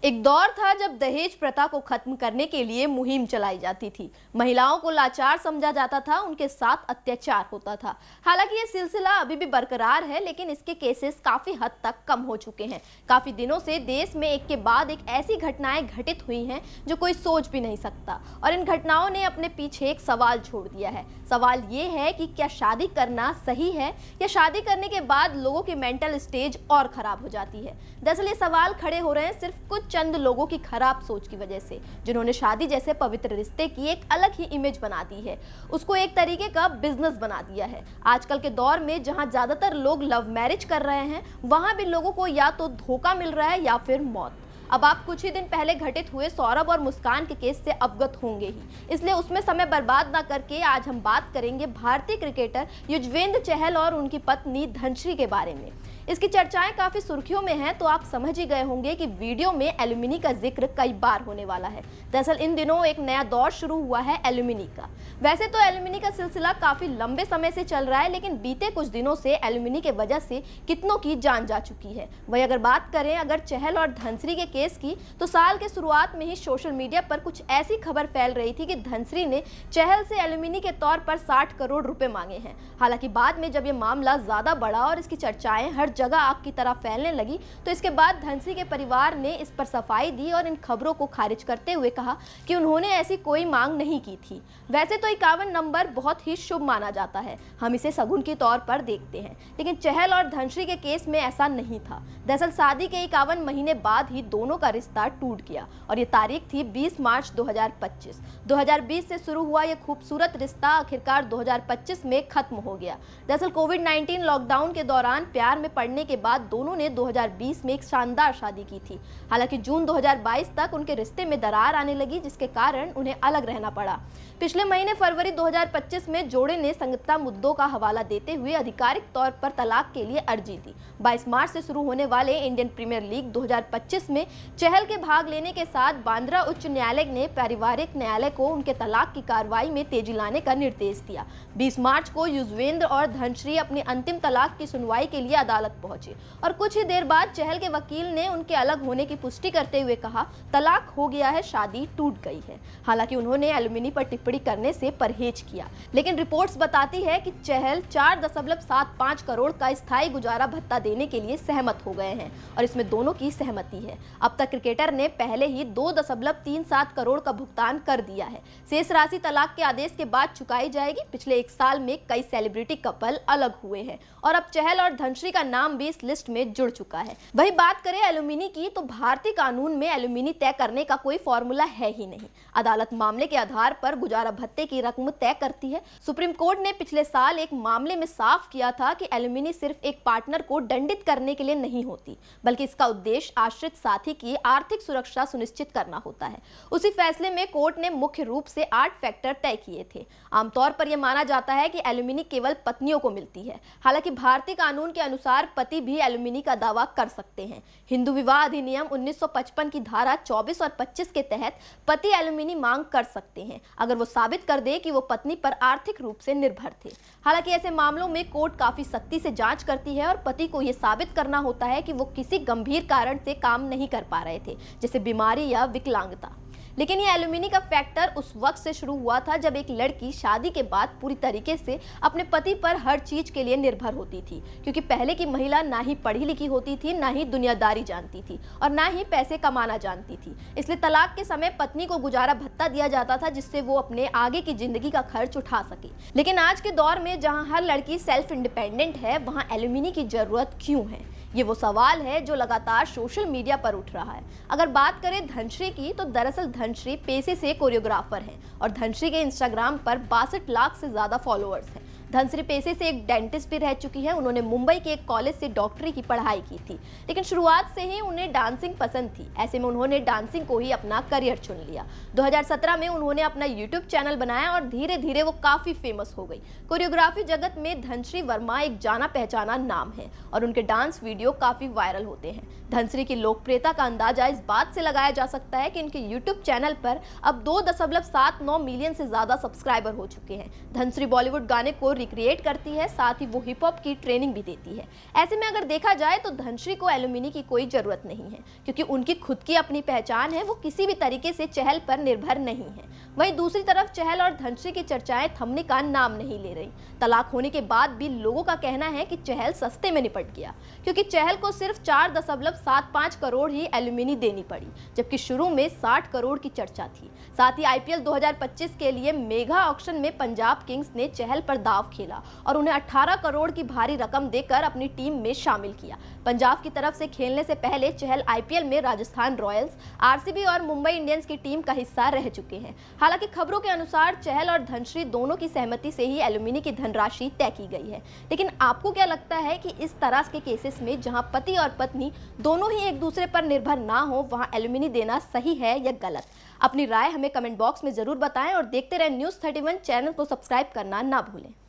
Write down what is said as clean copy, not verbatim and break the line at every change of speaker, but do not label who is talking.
एक दौर था जब दहेज प्रथा को खत्म करने के लिए मुहिम चलाई जाती थी। महिलाओं को लाचार समझा जाता था, उनके साथ अत्याचार होता था। हालांकि ये सिलसिला अभी भी बरकरार है, लेकिन इसके केसेस काफी हद तक कम हो चुके हैं। काफी दिनों से देश में एक के बाद एक ऐसी घटनाएं घटित हुई हैं जो कोई सोच भी नहीं सकता, और इन घटनाओं ने अपने पीछे एक सवाल छोड़ दिया है। सवाल ये है कि क्या शादी करना सही है, या शादी करने के बाद लोगों की मेंटल स्टेज और खराब हो जाती है। दरअसल ये सवाल खड़े हो रहे हैं सिर्फ कुछ चंद लोगों की खराब सोच की वजह से, जिन्होंने शादी जैसे पवित्र रिश्ते की एक अलग ही इमेज बना दी है, उसको एक तरीके का बिजनेस बना दिया है। आजकल के दौर में जहां ज्यादातर लोग लव मैरिज कर रहे हैं, वहां भी लोगों को या तो धोखा मिल रहा है या फिर मौत। अब आप कुछ ही दिन पहले घटित हुए सौरभ और मुस्कान के केस से अवगत होंगे ही, इसलिए उसमें समय बर्बाद ना करके आज हम बात करेंगे भारतीय क्रिकेटर युजवेंद्र चहल और उनकी पत्नी धनश्री के बारे में। इसकी चर्चाएं काफी सुर्खियों में हैं, तो आप समझ ही गए होंगे कि वीडियो में एल्यूमिनी का जिक्र कई बार होने वाला है। दरअसल इन दिनों एक नया दौर शुरू हुआ है एल्यूमिनी का। वैसे तो एल्यूमिनी का सिलसिला काफी लंबे समय से चल रहा है, लेकिन बीते कुछ दिनों से एल्यूमिनी के वजह से कितनों की जान जा चुकी है। वही अगर बात करें चहल और धनश्री के केस की, तो साल के शुरुआत में ही सोशल मीडिया पर कुछ ऐसी खबर फैल रही थी कि धनश्री ने चहल से एल्यूमिनी के तौर पर 60 करोड़ रुपए मांगे हैं। हालांकि बाद में जब ये मामला ज्यादा बढ़ा और इसकी चर्चाएं हर जगह आग की तरह फैलने लगी, तो इसके बाद धनश्री के परिवार ने इस पर सफाई दी और इन खबरों को खारिज करते हुए कहा कि उन्होंने ऐसी कोई मांग नहीं की थी। वैसे तो 51 नंबर बहुत ही शुभ माना जाता है, हम इसे शगुन के तौर पर देखते हैं, लेकिन चहल और धनश्री के केस में ऐसा नहीं था। दरअसल शादी के 51 महीने बाद ही दोनों का रिश्ता टूट गया, और ये तारीख थी 20 मार्च 2025। 2020 से शुरू हुआ यह खूबसूरत रिश्ता आखिरकार 2025 में खत्म हो गया। दरअसल कोविड-19 लॉकडाउन के दौरान प्यार में पड़ने के बाद दोनों ने 2020 में एक शानदार शादी की थी। हालांकि जून 2022 तक उनके रिश्ते में दरार आने लगी, जिसके कारण उन्हें अलग रहना पड़ा। पिछले महीने फरवरी 2025 में जोड़े ने संगीता मुद्दों का हवाला देते हुए आधिकारिक तौर पर तलाक के लिए अर्जी दी। 22 मार्च से शुरू होने वाले इंडियन प्रीमियर लीग 2025 में चहल के भाग लेने के साथ बांद्रा उच्च न्यायालय ने पारिवारिक न्यायालय को उनके तलाक की कार्रवाई में तेजी लाने का निर्देश दिया। 20 मार्च को युजवेंद्र और धनश्री अपनी अंतिम तलाक की सुनवाई के लिए अदालत पहुंचे, और कुछ ही देर बाद चहल के वकील ने उनके अलग होने की पुष्टि करते हुए कहा, तलाक हो गया है, शादी टूट गई है। हालांकि उन्होंने एल्यूमिनी पर टिप्पणी करने से परहेज किया, लेकिन रिपोर्ट्स बताती है कि चहल 4.75 करोड़ का स्थायी गुजारा भत्ता देने के लिए सहमत हो गए हैं, और इसमें दोनों की सहमति है। अब तक क्रिकेटर ने पहले ही 2.37 करोड़ का भुगतान कर दिया है। शेष राशि तलाक के आदेश के बाद चुकाई जाएगी। पिछले एक साल में कई सेलिब्रिटी कपल अलग हुए हैं, और अब चहल और धनश्री का नाम भी इस लिस्ट में जुड़ चुका है। वही बात करें एल्यूमिनी की, तो भारतीय कानून में एल्यूमिनी तय करने का कोई फॉर्मूला है ही नहीं। अदालत मामले के आधार पर गुजारा भत्ते की रकम तय करती है। सुप्रीम कोर्ट ने पिछले साल एक मामले में साफ किया था कि एल्यूमिनी सिर्फ एक पार्टनर को दंडित करने के लिए नहीं होती, बल्कि इसका उद्देश्य आश्रित साथी की आर्थिक सुरक्षा सुनिश्चित करना होता है। उसी फैसले में कोर्ट ने मुख्य रूप से 8 फैक्टर तय किए थे। आमतौर पर यह माना जाता है कि एल्यूमिनी केवल पत्नियों को मिलती है। हालांकि भारतीय कानून के अनुसार पति भी एल्यूमिनी का दावा कर सकते हैं। हिंदू विवाह अधिनियम 1955 की धारा 24 और 25 के तहत पति एल्यूमिनी मांग कर सकते हैं, अगर वो साबित कर दे कि वो पत्नी पर आर्थिक रूप से निर्भर थे। हालांकि ऐसे मामलों में कोर्ट काफी सख्ती से जांच करती है, और पति को यह साबित करना होता है कि वो किसी गंभीर कारण से काम नहीं कर पा रहे थे, जैसे बीमारी या विकलांगता। लेकिन ये एल्यूमिनी का फैक्टर उस वक्त से शुरू हुआ था जब एक लड़की शादी के बाद पूरी तरीके से अपने पति पर हर चीज के लिए निर्भर होती थी, क्योंकि पहले की महिला ना ही पढ़ी लिखी होती थी, ना ही दुनियादारी जानती थी, और ना ही पैसे कमाना जानती थी। इसलिए तलाक के समय पत्नी को गुजारा भत्ता दिया जाता था, जिससे वो अपने आगे की जिंदगी का खर्च उठा सके। लेकिन आज के दौर में जहाँ हर लड़की सेल्फ इंडिपेंडेंट है, वहाँ एल्यूमिनी की जरूरत क्यों है? ये वो सवाल है जो लगातार सोशल मीडिया पर उठ रहा है। अगर बात करें धनश्री की, तो दरअसल धनश्री पेशे से कोरियोग्राफर हैं, और धनश्री के इंस्टाग्राम पर 62 लाख से ज्यादा फॉलोअर्स हैं। धनश्री पेशे से एक डेंटिस्ट भी रह चुकी है। उन्होंने मुंबई के एक कॉलेज से डॉक्टरी की पढ़ाई की थी, लेकिन शुरुआत से ही उन्हें डांसिंग पसंद थी। ऐसे में उन्होंने डांसिंग को ही अपना करियर चुन लिया। 2017 में उन्होंने अपना यूट्यूब चैनल बनाया, और धीरे धीरे वो काफी फेमस हो गई। कोरियोग्राफी जगत में धनश्री वर्मा एक जाना पहचाना नाम है, और उनके डांस वीडियो काफी वायरल होते हैं। धनश्री की लोकप्रियता का अंदाजा इस बात से लगाया जा सकता है कि उनके यूट्यूब चैनल पर अब 2.79 मिलियन से ज्यादा सब्सक्राइबर हो चुके हैं। धनश्री बॉलीवुड गाने को रिक्रिएट करती है, साथ ही वो हिप हॉप की ट्रेनिंग भी देती है। ऐसे में अगर देखा जाए तो धनश्री को एलुमनी की कोई ज़रूरत नहीं है, क्योंकि उनकी खुद की अपनी पहचान है, वो किसी भी तरीके से चहल पर निर्भर नहीं है। वहीं दूसरी तरफ चहल और धनश्री की चर्चाएं थमने का नाम नहीं ले रही। तलाक होने के बाद भी लोगों का कहना है कि चहल सस्ते में निपट गया, क्योंकि चहल को सिर्फ 4.75 करोड़ ही एलुमनी देनी पड़ी, जबकि शुरू में 60 करोड़ की चर्चा थी। साथ ही आईपीएल 2025 के लिए मेगा ऑक्शन में पंजाब किंग्स ने चहल पर दांव खेला और उन्हें 18 करोड़ की भारी रकम देकर अपनी टीम में शामिल किया। पंजाब की तरफ से खेलने से पहले चहल आईपीएल में राजस्थान रॉयल्स, आरसीबी और मुंबई इंडियंस की टीम का हिस्सा रह चुके हैं। हालांकि खबरों के अनुसार चहल और धनश्री दोनों की सहमति से ही एलुमनी की धनराशि तय की गई है। लेकिन आपको क्या लगता है कि इस तरह के केसेस में जहां पति और पत्नी दोनों ही एक दूसरे पर निर्भर ना हो, वहां एलुमनी देना सही है या गलत? अपनी राय हमें कमेंट बॉक्स में जरूर बताएं और देखते रहें न्यूज़ 31 चैनल को सब्सक्राइब करना ना भूलें।